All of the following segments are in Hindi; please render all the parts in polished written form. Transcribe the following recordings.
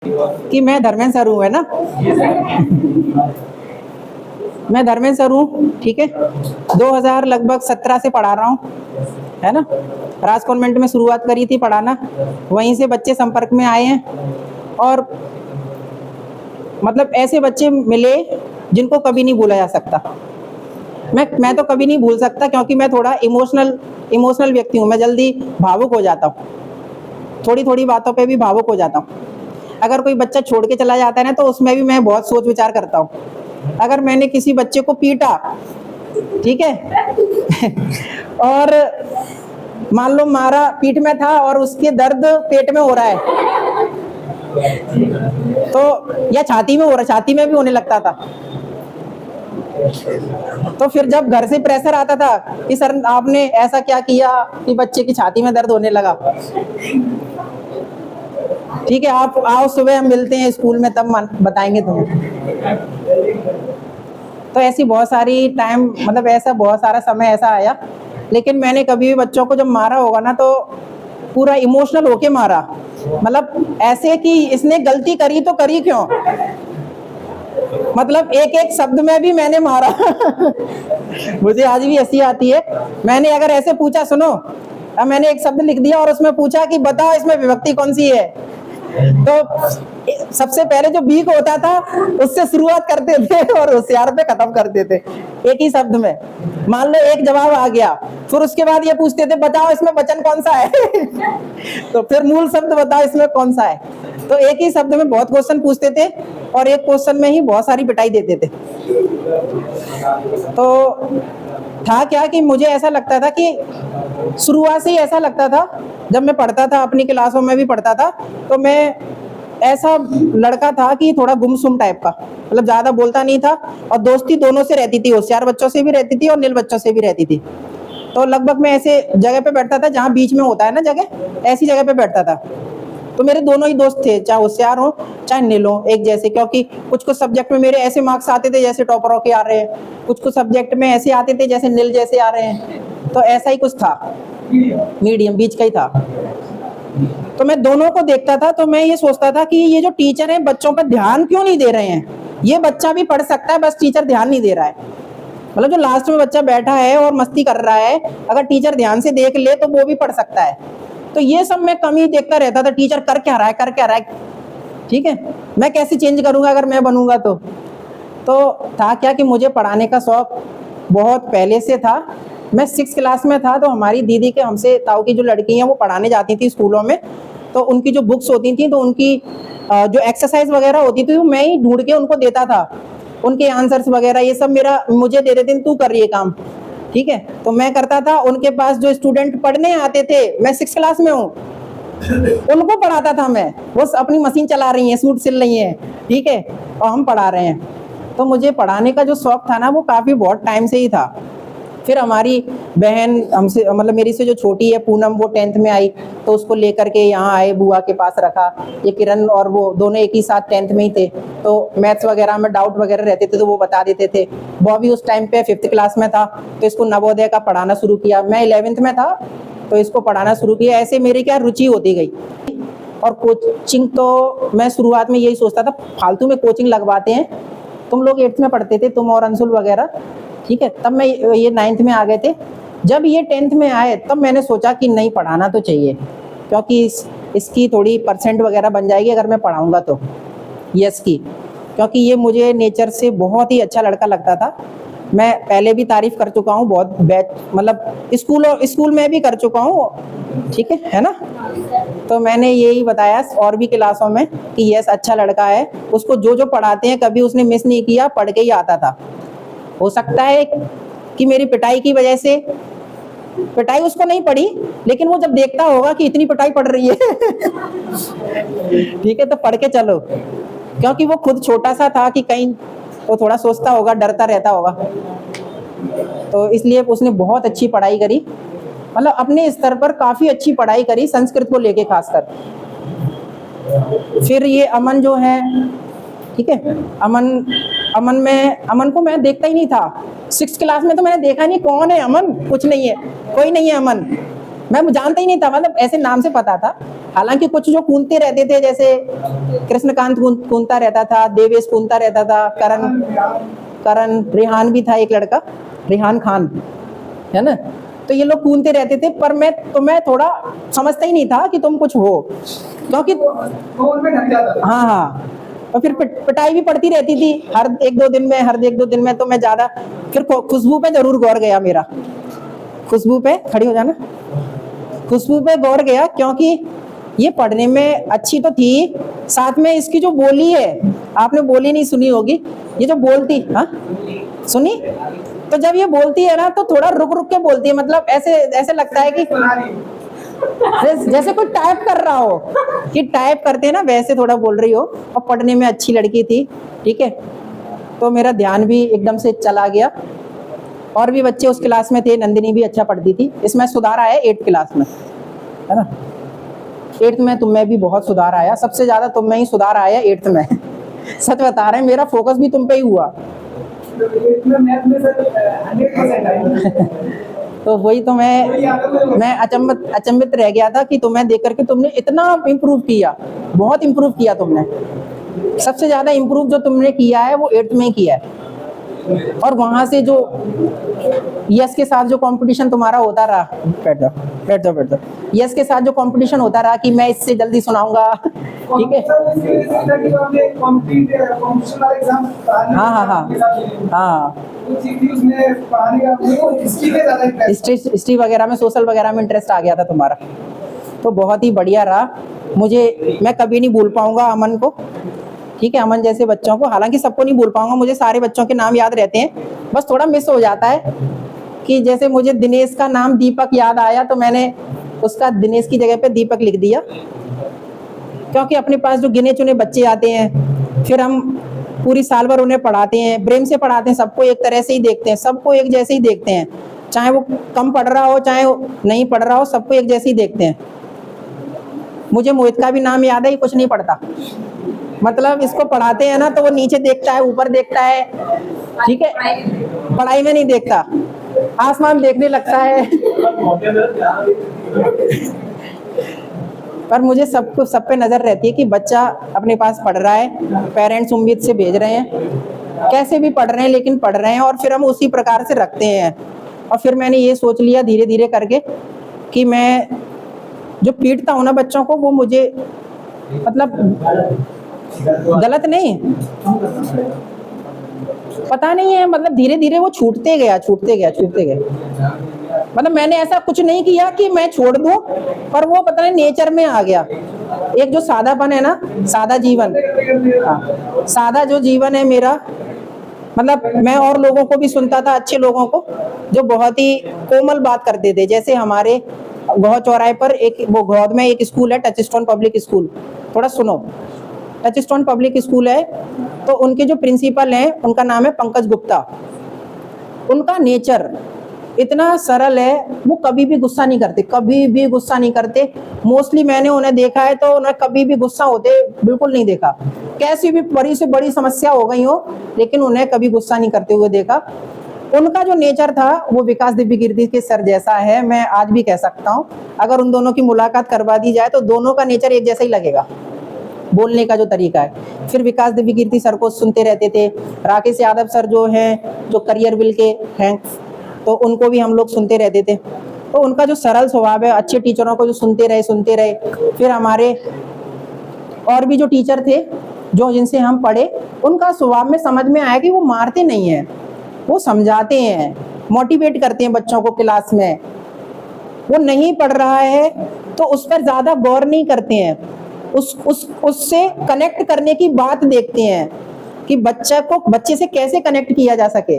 कि मैं धर्मेंद्र सर हूँ, है ना। मैं धर्मेंद्र सर हूँ, ठीक है। 2000 लगभग 17 से पढ़ा रहा हूँ, है ना। राज कॉन्वेंट में शुरुआत करी थी पढ़ाना, वहीं से बच्चे संपर्क में आए हैं और मतलब ऐसे बच्चे मिले जिनको कभी नहीं भूला जा सकता। मैं तो कभी नहीं भूल सकता, क्योंकि मैं थोड़ा इमोशनल व्यक्ति हूँ। मैं जल्दी भावुक हो जाता हूँ, थोड़ी थोड़ी बातों पे भी भावुक हो जाता हूँ। अगर कोई बच्चा छोड़ के चला जाता है ना, तो उसमें भी मैं बहुत सोच विचार करता हूँ। अगर मैंने किसी बच्चे को पीटा, ठीक है और मान लो मारा, पीठ में था और उसके दर्द पेट में हो रहा है, तो या छाती में हो रहा, छाती में भी होने लगता था। तो फिर जब घर से प्रेशर आता था कि सर आपने ऐसा क्या किया कि बच्चे की छाती में दर्द होने लगा, ठीक है आप आओ सुबह हम मिलते हैं स्कूल में, तब बताएंगे तुम्हें। तो ऐसी बहुत सारी टाइम, मतलब ऐसा बहुत सारा समय ऐसा आया, लेकिन मैंने कभी भी बच्चों को जब मारा होगा ना, तो पूरा इमोशनल होके मारा। मतलब ऐसे कि इसने गलती करी तो करी क्यों, मतलब एक एक शब्द में भी मैंने मारा मुझे आज भी हंसी आती है। मैंने अगर ऐसे पूछा, सुनो, अब मैंने एक शब्द लिख दिया और उसमें पूछा कि बताओ इसमें विभक्ति कौन सी है, तो सबसे पहले जो बीक होता था उससे शुरुआत करते थे और होशियार पे खत्म करते थे एक ही शब्द में। मान लो एक जवाब आ गया, फिर उसके बाद ये पूछते थे बताओ इसमें वचन कौन सा है तो फिर मूल शब्द बताओ इसमें कौन सा है। तो एक ही शब्द में बहुत क्वेश्चन पूछते थे और एक क्वेश्चन में ही बहुत सारी पिटाई देते थे। तो था क्या कि मुझे ऐसा लगता था कि शुरुआत से ही ऐसा लगता था, जब मैं पढ़ता था अपनी क्लासों में भी पढ़ता था, तो मैं ऐसा लड़का था कि थोड़ा गुमसुम टाइप का, मतलब ज्यादा बोलता नहीं था और दोस्ती दोनों से रहती थी, होशियार बच्चों से भी रहती थी और नील बच्चों से भी रहती थी। तो लगभग मैं ऐसे जगह पे बैठता था जहाँ बीच में होता है ना जगह, ऐसी जगह पे बैठता था। तो मेरे दोनों ही दोस्त थे, चाहे होशियार हो चाहे नील हो, एक जैसे, क्योंकि कुछ कुछ सब्जेक्ट में मेरे ऐसे मार्क्स आते थे जैसे टॉपरों के आ रहे हैं, कुछ कुछ सब्जेक्ट में ऐसे आते थे जैसे नील जैसे आ रहे हैं। तो ऐसा ही कुछ था, मीडियम बीच का ही था। तो मैं दोनों को देखता था, तो मैं ये सोचता था कि ये जो टीचर है बच्चों पर ध्यान क्यों नहीं दे रहे हैं, ये बच्चा भी पढ़ सकता है, बस टीचर ध्यान नहीं दे रहा है। मतलब जो लास्ट में बच्चा बैठा है और मस्ती कर रहा है, अगर टीचर ध्यान से देख ले तो वो भी पढ़ सकता है। तो ये सब मैं कमी देखता रहता था, टीचर कर क्या रहा है, कर क्या रहा है, ठीक है, मैं कैसे चेंज करूंगा अगर मैं बनूंगा तो था क्या कि मुझे पढ़ाने का शौक बहुत पहले से था। मैं 6th क्लास में था, तो हमारी दीदी के हमसे ताऊ की जो लड़की हैं वो पढ़ाने जाती थी स्कूलों में, तो उनकी जो बुक्स होती थी, तो उनकी जो एक्सरसाइज वगैरह होती थी, मैं ही ढूंढ के उनको देता था, उनके आंसर्स वगैरह ये सब मेरा मुझे दे देते थे, तू कर ये काम, ठीक है। तो मैं करता था, उनके पास जो स्टूडेंट पढ़ने आते थे, मैं 6th क्लास में हूँ, उनको पढ़ाता था मैं, वो अपनी मशीन चला रही हैं, सूट सिल रही हैं, ठीक है, और हम पढ़ा रहे हैं। तो मुझे पढ़ाने का जो शौक था ना, वो काफ़ी बहुत टाइम से ही था। फिर हमारी बहन हमसे, मतलब मेरी से जो छोटी है पूनम, वो 10th में आई, तो उसको लेकर के यहाँ आए, बुआ के पास रखा। ये किरण और वो दोनों एक ही साथ 10th में ही थे, तो मैथ्स वगैरह में डाउट वगैरह रहते थे तो वो बता देते थे। बॉबी उस टाइम पे 5th क्लास में था, तो इसको नवोदय का पढ़ाना शुरू किया। मैं 11th में था, तो इसको पढ़ाना शुरू किया। ऐसे मेरी क्या रुचि होती गई। और कोचिंग तो मैं शुरुआत में यही सोचता था, फालतू में कोचिंग लगवाते हैं, तुम लोग 8th में पढ़ते थे, तुम और अंशुल वगैरह, ठीक है, तब मैं ये 9th में आ गए थे। जब ये 10th में आए तब मैंने सोचा कि नहीं, पढ़ाना तो चाहिए, क्योंकि इसकी थोड़ी परसेंट वगैरह बन जाएगी अगर मैं पढ़ाऊँगा तो, यस की, क्योंकि ये मुझे नेचर से बहुत ही अच्छा लड़का लगता था। मैं पहले भी तारीफ कर चुका हूँ बहुत, मतलब स्कूल में भी कर चुका हूँ, ठीक है ना। तो मैंने यही बताया और भी क्लासों में कि यस अच्छा लड़का है, उसको जो जो पढ़ाते हैं कभी उसने मिस नहीं किया, पढ़ के ही आता था। हो सकता है कि मेरी पिटाई की वजह से, पिटाई उसको नहीं पड़ी, लेकिन वो जब देखता होगा कि इतनी पिटाई पड़ रही है ठीक है, तो पढ़ के चलो, क्योंकि वो खुद छोटा सा था कि कहीं वो थोड़ा सोचता होगा, डरता रहता होगा, तो इसलिए उसने बहुत अच्छी पढ़ाई करी, मतलब अपने स्तर पर काफी अच्छी पढ़ाई करी, संस्कृत को लेके खासकर। फिर ये अमन जो है, ठीक है, अमन को मैं देखता ही नहीं था 6th क्लास में, तो मैंने देखा नहीं कौन है अमन, कुछ नहीं है, कोई नहीं है अमन, मैं जानता ही नहीं था, मतलब ऐसे नाम से पता था, हालांकि कुछ जो कूदते रहते थे, जैसे कृष्णकांत कूदता रहता था, देवेश कूदता रहता था, करण रेहान भी था एक लड़का, रेहान खान, है ना। तो ये लोग कूदते रहते थे, पर मैं थोड़ा समझता ही नहीं था कि तुम कुछ हो, क्योंकि हाँ हाँ, और फिर पिटाई भी पड़ती रहती थी हर एक दो दिन में। तो मैं ज्यादा फिर खुशबू पे जरूर गौर गया मेरा, खुशबू पे खड़ी हो जाना, खुशबू पे गौर गया, क्योंकि ये पढ़ने में अच्छी तो थी, साथ में इसकी जो बोली है, आपने बोली नहीं सुनी होगी, ये जो बोलती, हाँ सुनी, तो जब ये बोलती है ना तो थोड़ा रुक रुक के बोलती है, मतलब ऐसे ऐसे लगता है कि जैसे कोई टाइप कर रहा हो, कि टाइप करते हैं ना वैसे थोड़ा बोल रही हो। और पढ़ने में अच्छी लड़की थी, ठीक है, तो मेरा ध्यान भी एकदम से चला गया। और भी बच्चे उस क्लास में थे, नंदिनी भी अच्छा पढ़ती थी। इसमें सुधार आया 8th क्लास में, है ना। 8th में तुम में भी बहुत सुधार आया, सबसे ज्यादा तुम में ही सुधार आया 8th में। सच बता रहे हैं, मेरा फोकस भी तुम पे ही हुआ। तो वही तो मैं अचंभित रह गया था कि तुम्हें देख करके तुमने इतना इम्प्रूव किया, बहुत इम्प्रूव किया तुमने। सबसे ज्यादा इम्प्रूव जो तुमने किया है वो 8th में ही किया है। और वहां से जो यस के साथ जो कंपटीशन तुम्हारा होता रहा, बैठ जाओ, यस के साथ जो कंपटीशन होता रहा कि मैं इससे जल्दी सुनाऊंगा, ठीक है। हाँ, हिस्ट्री वगैरह में, सोशल वगैरह में इंटरेस्ट आ गया था तुम्हारा, तो बहुत ही बढ़िया रहा। मैं कभी नहीं भूल पाऊंगा अमन को, ठीक है, अमन जैसे बच्चों को। हालांकि सबको नहीं भूल पाऊंगा, मुझे सारे बच्चों के नाम याद रहते हैं, बस थोड़ा मिस हो जाता है कि जैसे मुझे दिनेश का नाम दीपक याद आया तो मैंने उसका दिनेश की जगह पे दीपक लिख दिया, क्योंकि अपने पास जो गिने चुने बच्चे आते हैं, फिर हम पूरी साल भर उन्हें पढ़ाते हैं, प्रेम से पढ़ाते हैं, सबको एक तरह से ही देखते हैं, सबको एक जैसे ही देखते हैं, चाहे वो कम पढ़ रहा हो चाहे नहीं पढ़ रहा हो, सबको एक जैसे ही देखते हैं। मुझे मोहित का भी नाम याद है, ये कुछ नहीं पढ़ता, मतलब इसको पढ़ाते हैं ना तो वो नीचे देखता है, ऊपर देखता है, ठीक है, पढ़ाई में नहीं देखता, आसमान देखने लगता है। पर मुझे सब पे नजर रहती है कि बच्चा अपने पास पढ़ रहा है, पेरेंट्स उम्मीद से भेज रहे हैं, कैसे भी पढ़ रहे हैं लेकिन पढ़ रहे हैं, और फिर हम उसी प्रकार से रखते हैं। और फिर मैंने ये सोच लिया धीरे धीरे करके कि मैं जो पीटता हूँ ना बच्चों को, वो मुझे मतलब गलत नहीं, पता नहीं है, मतलब धीरे धीरे वो छूटते गया। मतलब मैंने ऐसा कुछ नहीं किया कि मैं छोड़ दूं, पर वो पता नहीं नेचर में आ गया। एक जो सादापन है ना, सादा जीवन, सादा जो जीवन है मेरा, मतलब मैं और लोगों को भी सुनता था, अच्छे लोगों को, जो बहुत ही कोमल बात करते थे। जैसे हमारे गौ चौराहे पर वो गौद में एक स्कूल है, टचस्टोन पब्लिक स्कूल, थोड़ा सुनो। टचस्टोन पब्लिक स्कूल है, तो उनके जो प्रिंसिपल हैं उनका नाम है पंकज गुप्ता। उनका नेचर इतना सरल है, वो कभी भी गुस्सा नहीं करते, मोस्टली मैंने उन्हें देखा है तो उन्हें कभी भी गुस्सा होते बिल्कुल नहीं देखा। कैसी भी बड़ी से बड़ी समस्या हो गई हो, लेकिन उन्हें कभी गुस्सा नहीं करते हुए देखा। उनका जो नेचर था वो विकास दिव्य कीर्ति के सर जैसा है, मैं आज भी कह सकता हूँ। अगर उन दोनों की मुलाकात करवा दी जाए तो दोनों का नेचर एक जैसा ही लगेगा, बोलने का जो तरीका है। फिर विकास दिव्य कीर्ति सर को सुनते रहते थे। राकेश यादव सर जो हैं, जो करियर विल के हैं, तो उनको भी हम लोग सुनते रहते थे। तो उनका जो सरल स्वभाव है, अच्छे टीचरों को जो सुनते रहे। फिर हमारे और भी जो टीचर थे जो जिनसे हम पढ़े, उनका स्वभाव में समझ में आया कि वो मारते नहीं हैं, वो समझाते हैं, मोटिवेट करते हैं बच्चों को क्लास में। वो नहीं पढ़ रहा है तो उस पर ज्यादा गौर नहीं करते हैं, उससे कनेक्ट करने की बात देखते हैं कि बच्चे से कैसे कनेक्ट किया जा सके।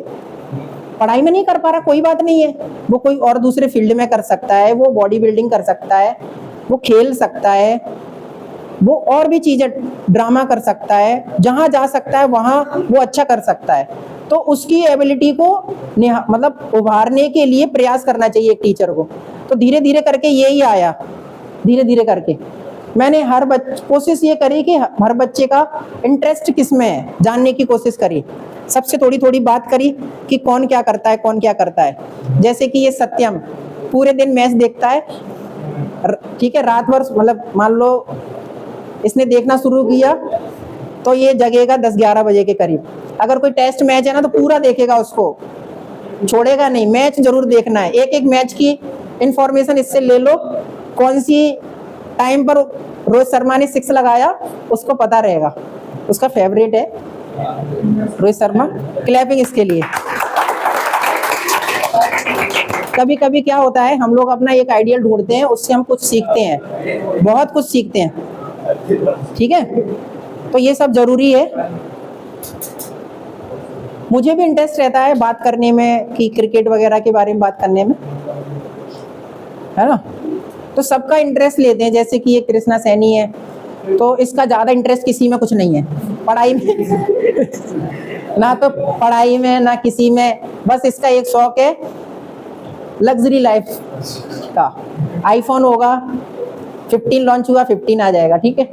पढ़ाई में नहीं कर पा रहा, कोई बात नहीं है, वो कोई और दूसरे फील्ड में कर सकता है, वो बॉडी बिल्डिंग कर सकता है, वो खेल सकता है, वो और भी चीजें, ड्रामा कर सकता है, जहां जा सकता है वहां वो अच्छा कर सकता है। तो उसकी एबिलिटी को मतलब उभारने के लिए प्रयास करना चाहिए एक टीचर को। तो धीरे धीरे करके यही आया, धीरे धीरे करके मैंने कोशिश ये करी कि हर बच्चे का इंटरेस्ट किस में है जानने की कोशिश करी। सबसे थोड़ी थोड़ी बात करी कि कौन क्या करता है। जैसे कि ये सत्यम पूरे दिन मैच देखता है, ठीक है, रात भर मतलब मान लो इसने देखना शुरू किया तो ये जगेगा 10-11 बजे के करीब। अगर कोई टेस्ट मैच है ना तो पूरा देखेगा, उसको छोड़ेगा नहीं, मैच जरूर देखना है। एक एक मैच की इंफॉर्मेशन इससे ले लो, कौन सी टाइम पर रोहित शर्मा ने 6 लगाया उसको पता रहेगा। उसका फेवरेट है रोहित शर्मा। क्लैपिंग इसके लिए। कभी कभी क्या होता है, हम लोग अपना एक आइडियल ढूंढते हैं, उससे हम कुछ सीखते हैं, बहुत कुछ सीखते हैं, ठीक है। तो ये सब जरूरी है। मुझे भी इंटरेस्ट रहता है बात करने में कि क्रिकेट वगैरह के बारे में बात करने में, है ना। तो सबका इंटरेस्ट लेते हैं, जैसे कि ये कृष्णा सैनी है तो इसका ज़्यादा इंटरेस्ट किसी में कुछ नहीं है, पढ़ाई में ना तो पढ़ाई में ना किसी में, बस इसका एक शौक है लग्जरी लाइफ का। आईफोन होगा, 15 लॉन्च हुआ, 15 आ जाएगा, ठीक है।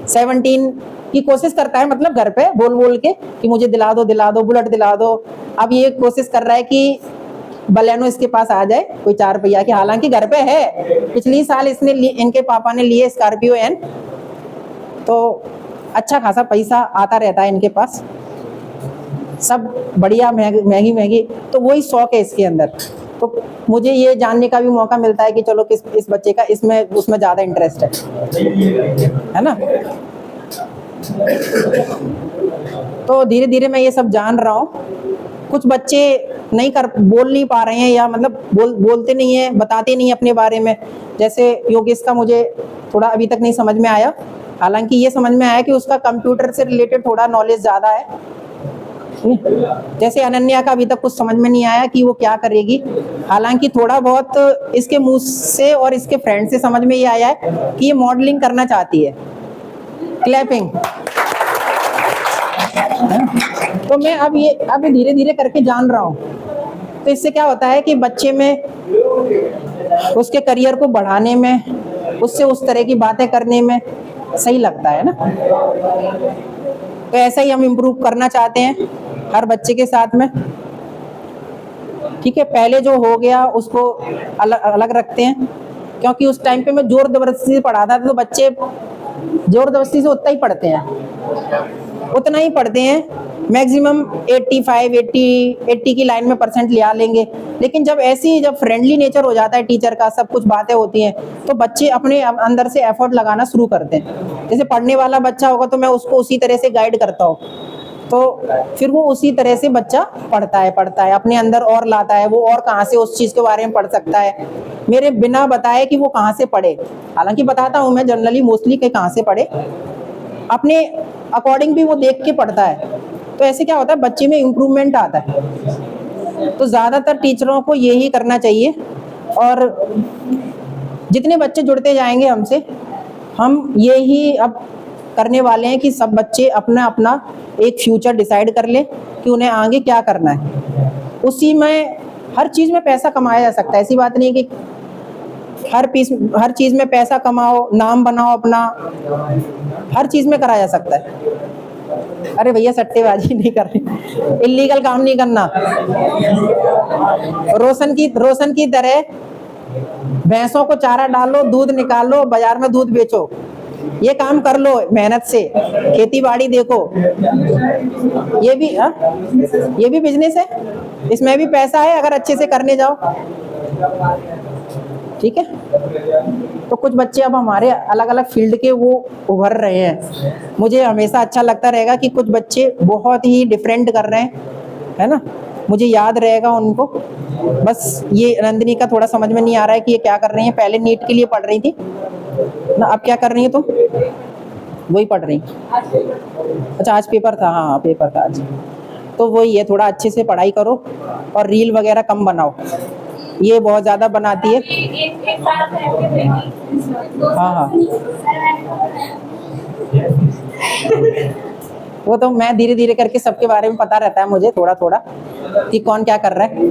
17 की कोशिश करता है, मतलब घर पे बोल बोल के कि मुझे दिला दो बुलेट दिला दो। अब ये कोशिश कर रहा है कि बलेनो इसके पास आ जाए कोई 4 पहिया की, हालांकि घर पे है। पिछली साल इसने इनके पापा ने लिए स्कॉर्पियो एन, तो अच्छा खासा पैसा आता रहता है इनके पास, सब बढ़िया महंगी। तो वही शौक है इसके अंदर। तो मुझे ये जानने का भी मौका मिलता है कि चलो इस बच्चे का इसमें उसमें ज़्यादा इंटरेस्ट है ना। तो धीरे धीरे मैं ये सब जान रहा हूँ। कुछ बच्चे बोल नहीं पा रहे हैं, या मतलब बोलते नहीं है, बताते नहीं अपने बारे में। जैसे योगेश का मुझे थोड़ा अभी तक नहीं समझ में आया, हालांकि ये समझ में आया कि उसका कंप्यूटर से रिलेटेड थोड़ा नॉलेज ज़्यादा है। जैसे अनन्या का अभी तक कुछ समझ में नहीं आया कि वो क्या करेगी, हालांकि थोड़ा बहुत इसके मुंह से और इसके फ्रेंड से समझ में ये आया है कि ये मॉडलिंग करना चाहती है। क्लैपिंग। तो मैं अब धीरे धीरे करके जान रहा हूँ। तो इससे क्या होता है कि बच्चे में उसके करियर को बढ़ाने में, उससे उस तरह की बातें करने में सही लगता है ना। तो ऐसा ही हम इम्प्रूव करना चाहते हैं हर बच्चे के साथ में, ठीक है। पहले जो हो गया उसको अलग रखते हैं, क्योंकि उस टाइम पे मैं जोर जबरदस्ती से पढ़ाता था, तो बच्चे जोर जबरदस्ती से उतना ही पढ़ते हैं, मैक्सिमम 85, 80 की लाइन में % ले लेंगे। लेकिन जब फ्रेंडली नेचर हो जाता है टीचर का, सब कुछ बातें होती हैं, तो बच्चे अपने अंदर से एफर्ट लगाना शुरू करते हैं। जैसे पढ़ने वाला बच्चा होगा तो मैं उसको उसी तरह से गाइड करता हूँ, तो फिर वो उसी तरह से बच्चा पढ़ता है, अपने अंदर और लाता है, वो और कहाँ से उस चीज़ के बारे में पढ़ सकता है, मेरे बिना बताए कि वो कहाँ से पढ़े। हालांकि बताता हूँ मैं जनरली मोस्टली कि कहाँ से पढ़े, अपने अकॉर्डिंग भी वो देख के पढ़ता है। तो ऐसे क्या होता है, बच्चे में इम्प्रूवमेंट आता है। तो ज़्यादातर टीचरों को यही करना चाहिए, और जितने बच्चे जुड़ते जाएंगे हमसे, हम यही अब करने वाले हैं कि सब बच्चे अपना अपना एक फ्यूचर डिसाइड कर लें कि उन्हें आगे क्या करना है। उसी में हर चीज़ में पैसा कमाया जा सकता है, ऐसी बात नहीं कि हर चीज़ में पैसा कमाओ, नाम बनाओ अपना, हर चीज़ में करा जा सकता है। अरे भैया सट्टेबाजी नहीं कर रहे, इल्लीगल काम नहीं करना। रोशन की तरह भैंसों को चारा डालो, दूध निकालो, बाजार में दूध बेचो, ये काम कर लो मेहनत से। खेती बाड़ी देखो, ये भी बिजनेस है, इसमें भी पैसा है अगर अच्छे से करने जाओ, ठीक है। तो कुछ बच्चे अब हमारे अलग अलग फील्ड के वो उभर रहे हैं। मुझे हमेशा अच्छा लगता रहेगा कि कुछ बच्चे बहुत ही डिफरेंट कर रहे हैं, है ना। मुझे याद रहेगा उनको। बस ये नंदिनी का थोड़ा समझ में नहीं आ रहा है कि ये क्या कर रही है। पहले नीट के लिए पढ़ रही थी ना, अब क्या कर रही है तुम? वही पढ़ रही। अच्छा आज पेपर था, हाँ पेपर था आज। तो वही है, थोड़ा अच्छे से पढ़ाई करो और रील वगैरह कम बनाओ, ये बहुत ज़्यादा बनाती है। हाँ वो तो मैं धीरे धीरे करके सबके बारे में पता रहता है मुझे थोड़ा थोड़ा कि कौन क्या कर रहा है।